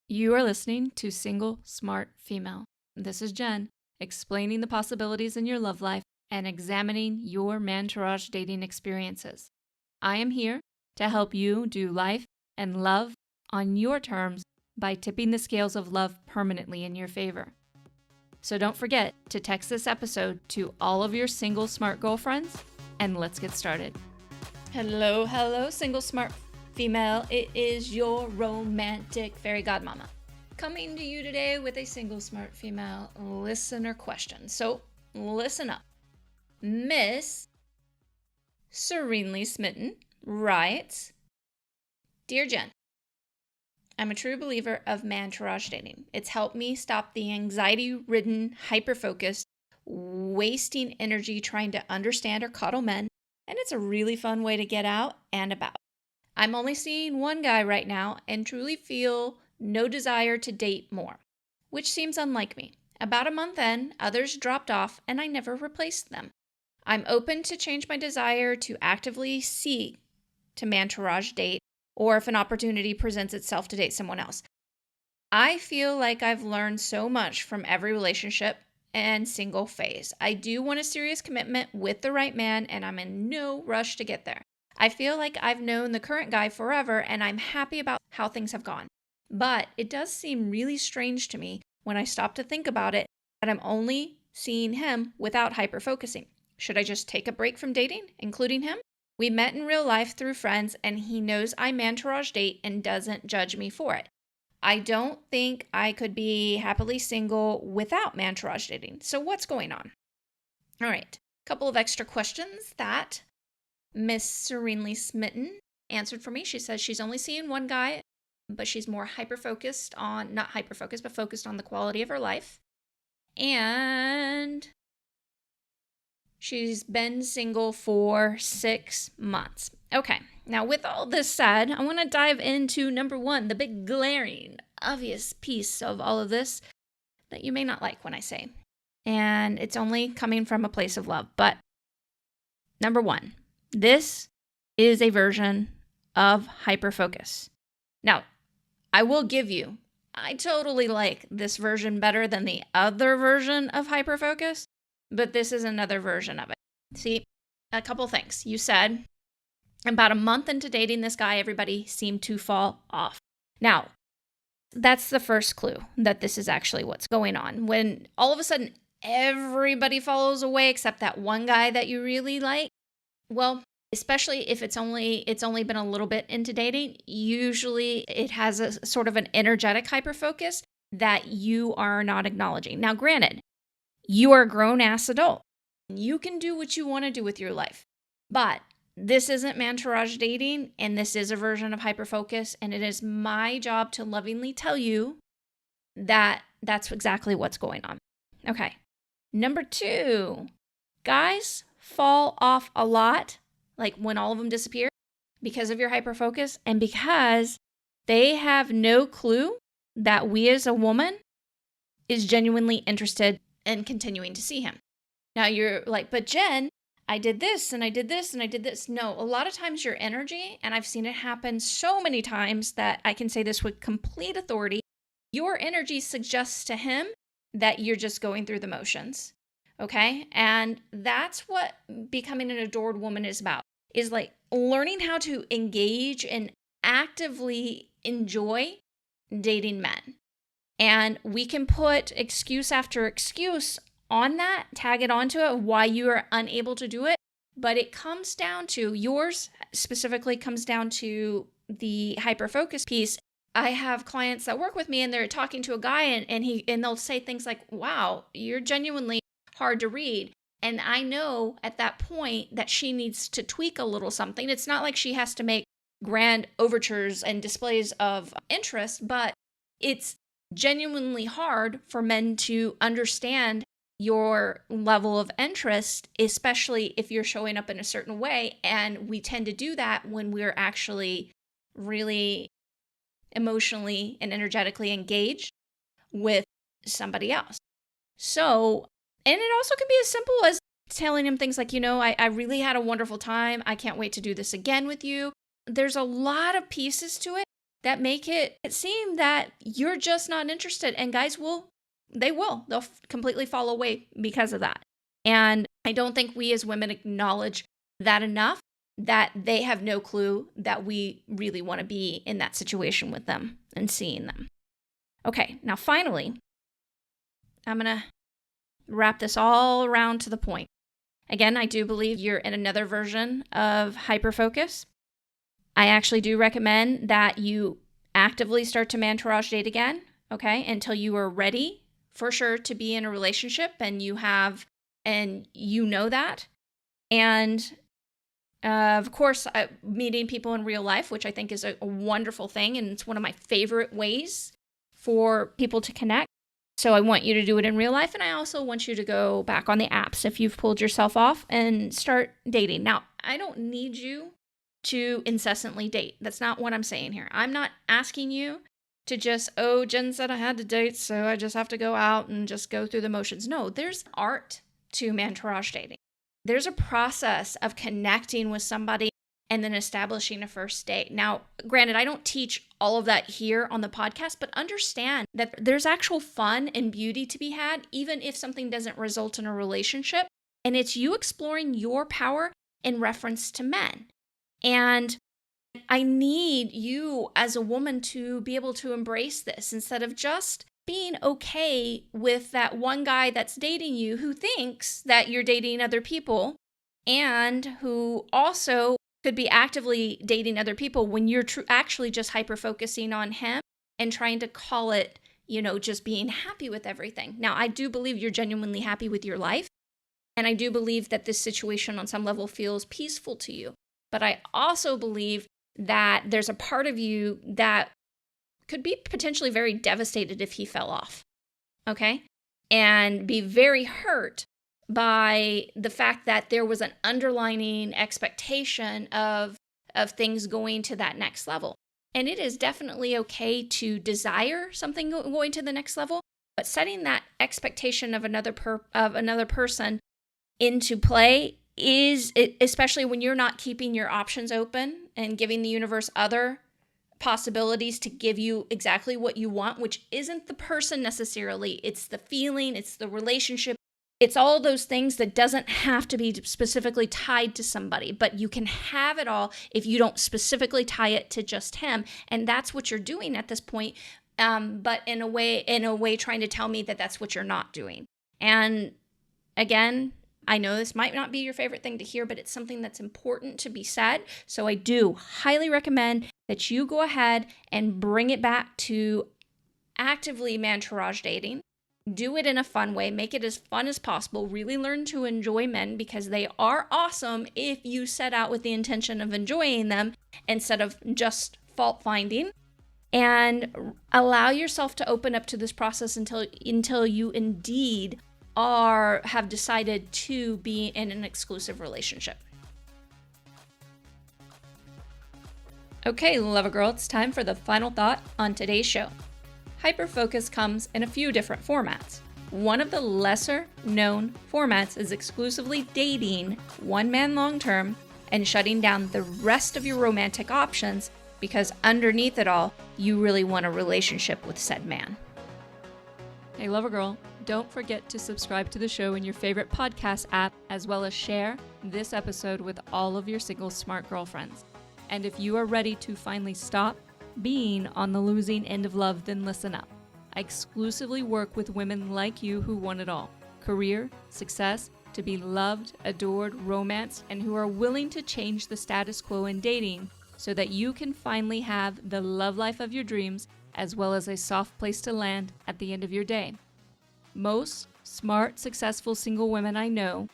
You are listening to Single Smart Female. This is Jen, explaining the possibilities in your love life and examining your Mantourage dating experiences. I am here to help you do life and love on your terms by tipping the scales of love permanently in your favor. So don't forget to text this episode to all of your single smart girlfriends, and let's get started. Hello, single smart female. It is your romantic fairy godmama coming to you today with a single smart female listener question. So listen up. Miss Serenely Smitten writes, Dear Jen, I'm a true believer of Mantourage dating. It's helped me stop the anxiety-ridden, hyper-focused, wasting energy trying to understand or coddle men, and it's a really fun way to get out and about. I'm only seeing one guy right now and truly feel no desire to date more, which seems unlike me. About a month in, others dropped off and I never replaced them. I'm open to change my desire to actively seek to Mantourage date, or if an opportunity presents itself to date someone else. I feel like I've learned so much from every relationship and single phase. I do want a serious commitment with the right man, and I'm in no rush to get there. I feel like I've known the current guy forever, and I'm happy about how things have gone. But it does seem really strange to me when I stop to think about it that I'm only seeing him without hyper-focusing. Should I just take a break from dating, including him? We met in real life through friends, and he knows I Mantourage date and doesn't judge me for it. I don't think I could be happily single without Mantourage dating. So what's going on? All right, a couple of extra questions that Miss Serenely Smitten answered for me. She says she's only seeing one guy, but she's more hyper-focused on, not hyper-focused, but focused on the quality of her life. And she's been single for 6 months. Okay, now with all this said, I want to dive into number one, the big glaring, obvious piece of all of this that you may not like when I say. And it's only coming from a place of love. But number one, this is a version of hyperfocus. Now, I will give you, I totally like this version better than the other version of hyperfocus, but this is another version of it. See, a couple things. You said about a month into dating this guy, everybody seemed to fall off. Now, that's the first clue that this is actually what's going on. When all of a sudden everybody falls away except that one guy that you really like, well, especially if it's only been a little bit into dating, usually it has a sort of an energetic hyperfocus that you are not acknowledging. Now, granted, you are a grown-ass adult. You can do what you want to do with your life. But this isn't Mantourage dating, and this is a version of hyperfocus, and it is my job to lovingly tell you that that's exactly what's going on. Okay. Number two, guys fall off a lot, like when all of them disappear, because of your hyperfocus and because they have no clue that we as a woman is genuinely interested in continuing to see him. Now you're like, but Jen, I did this and I did this and I did this. No, a lot of times your energy, and I've seen it happen so many times that I can say this with complete authority, your energy suggests to him that you're just going through the motions. Okay? And that's what becoming an adored woman is about, is like learning how to engage and actively enjoy dating men. And we can put excuse after excuse on that, tag it onto it, why you are unable to do it. But it comes down to, yours specifically comes down to the hyperfocus piece. I have clients that work with me and they're talking to a guy and they'll say things like, wow, you're genuinely hard to read. And I know at that point that she needs to tweak a little something. It's not like she has to make grand overtures and displays of interest, but it's genuinely hard for men to understand your level of interest, especially if you're showing up in a certain way. And we tend to do that when we're actually really emotionally and energetically engaged with somebody else. So, and it also can be as simple as telling him things like, I really had a wonderful time. I can't wait to do this again with you. There's a lot of pieces to it that make it seem that you're just not interested. And guys they'll completely fall away because of that. And I don't think we as women acknowledge that enough, that they have no clue that we really want to be in that situation with them and seeing them. Okay, now finally, I'm going to wrap this all around to the point. Again, I do believe you're in another version of hyperfocus. I actually do recommend that you actively start to Mantourage date again, okay, until you are ready for sure to be in a relationship and you know that. And of course, meeting people in real life, which I think is a wonderful thing, and it's one of my favorite ways for people to connect. So I want you to do it in real life, and I also want you to go back on the apps if you've pulled yourself off and start dating. Now, I don't need you to incessantly date. That's not what I'm saying here. I'm not asking you to just, Jen said I had to date, so I just have to go out and just go through the motions. No, there's art to Mantourage dating. There's a process of connecting with somebody and then establishing a first date. Now, granted, I don't teach all of that here on the podcast, but understand that there's actual fun and beauty to be had, even if something doesn't result in a relationship. And it's you exploring your power in reference to men. And I need you as a woman to be able to embrace this instead of just being okay with that one guy that's dating you who thinks that you're dating other people and who also could be actively dating other people when you're actually just hyper-focusing on him and trying to call it, just being happy with everything. Now, I do believe you're genuinely happy with your life, and I do believe that this situation on some level feels peaceful to you. But I also believe that there's a part of you that could be potentially very devastated if he fell off, okay? And be very hurt by the fact that there was an underlying expectation of things going to that next level. And it is definitely okay to desire something going to the next level, but setting that expectation of another person into play is, especially when you're not keeping your options open and giving the universe other possibilities to give you exactly what you want, which isn't the person necessarily. It's the feeling, it's the relationship. It's all those things that doesn't have to be specifically tied to somebody, but you can have it all if you don't specifically tie it to just him. And that's what you're doing at this point. But in a way trying to tell me that that's what you're not doing. And again, I know this might not be your favorite thing to hear, but it's something that's important to be said. So I do highly recommend that you go ahead and bring it back to actively Mantourage dating. Do it in a fun way. Make it as fun as possible. Really learn to enjoy men because they are awesome if you set out with the intention of enjoying them instead of just fault finding. And allow yourself to open up to this process until you indeed have decided to be in an exclusive relationship. Okay, Lover Girl, it's time for the final thought on today's show. Hyperfocus comes in a few different formats. One of the lesser known formats is exclusively dating one man long term and shutting down the rest of your romantic options because underneath it all, you really want a relationship with said man. Hey, Lover Girl, don't forget to subscribe to the show in your favorite podcast app, as well as share this episode with all of your single smart girlfriends. And if you are ready to finally stop being on the losing end of love, then listen up. I exclusively work with women like you who want it all: career, success, to be loved, adored, romanced, and who are willing to change the status quo in dating so that you can finally have the love life of your dreams, as well as a soft place to land at the end of your day. Most smart, successful single women I know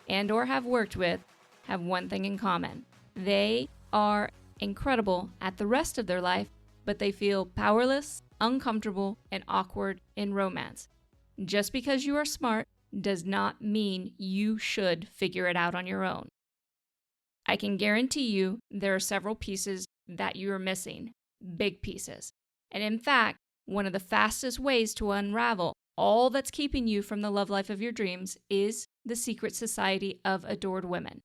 and or have worked with have one thing in common. They are incredible at the rest of their life, but they feel powerless, uncomfortable, and awkward in romance. Just because you are smart does not mean you should figure it out on your own. I can guarantee you there are several pieces that you are missing, big pieces. And in fact, one of the fastest ways to unravel all that's keeping you from the love life of your dreams is the secret society of adored women.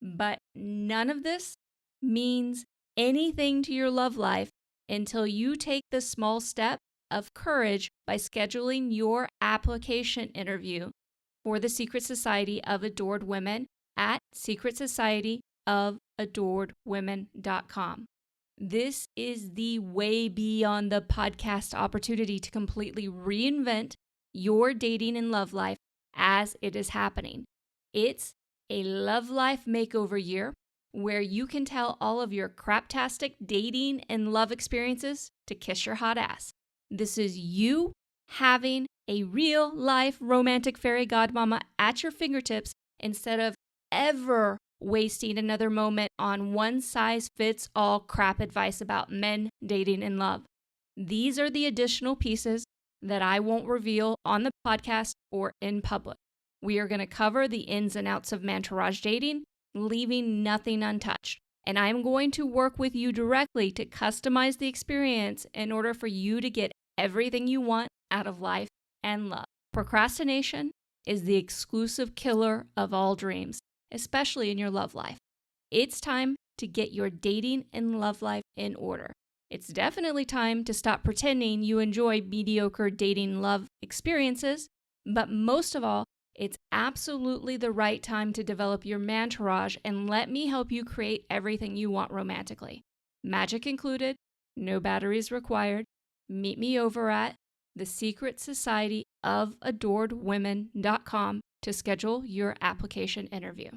But none of this means anything to your love life until you take the small step of courage by scheduling your application interview for the Secret Society of Adored Women at secretsocietyofadoredwomen.com. This is the way beyond the podcast opportunity to completely reinvent your dating and love life as it is happening. It's a love life makeover year where you can tell all of your craptastic dating and love experiences to kiss your hot ass. This is you having a real life romantic fairy godmama at your fingertips instead of ever wasting another moment on one-size-fits-all crap advice about men, dating, and love. These are the additional pieces that I won't reveal on the podcast or in public. We are going to cover the ins and outs of Mantourage dating, leaving nothing untouched. And I'm going to work with you directly to customize the experience in order for you to get everything you want out of life and love. Procrastination is the exclusive killer of all dreams, especially in your love life. It's time to get your dating and love life in order. It's definitely time to stop pretending you enjoy mediocre dating love experiences, but most of all, it's absolutely the right time to develop your Mantourage and let me help you create everything you want romantically. Magic included, no batteries required. Meet me over at thesecretsocietyofAdoredwomen.com to schedule your application interview.